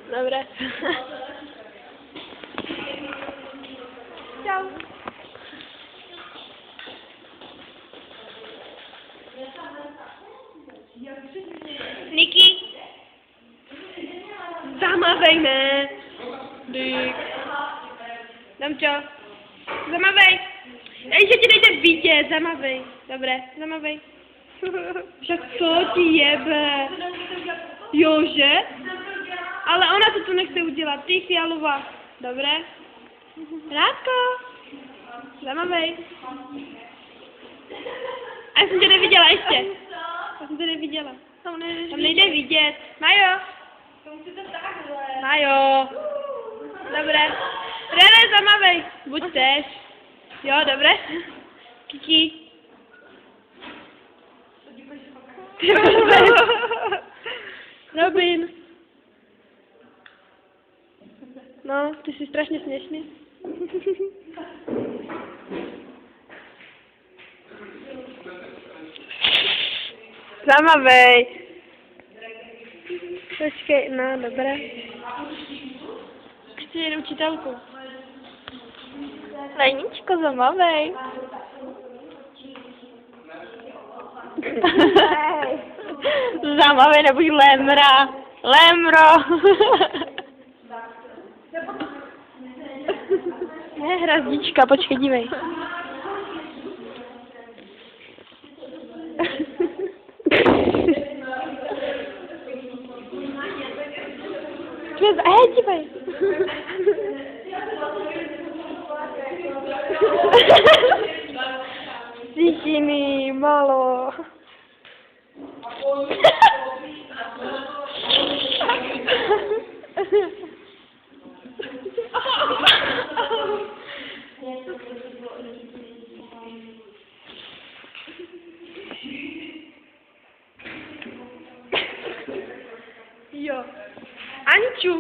Dobré. Čau. Niky. Zamavejme. Dík. Damčo. Zamavej. Ještě ti nejde vidět, zamavej. Dobré, zamavej. Však co ti jebe? Jože? Ale ona to tu nechce udělat, ty fialová. Dobré? Rádko. Zamavej. A já jsem tě neviděla ještě. Já jsem tě neviděla. Tam nejde vidět. Majo. Majo. Dobré. Rene, zamavej. Buď chceš. Jo, dobré. Kiki. Robin. No, ty jsi strašně směšný. Zamavej. Počkej, no, dobré. Chci jen učitelku. Lejničko, zamavej. Zamavej, nebuď lemra. Lemro. Ne, hrazdička, počkej, dívej. Dívej. Cíti mi malo.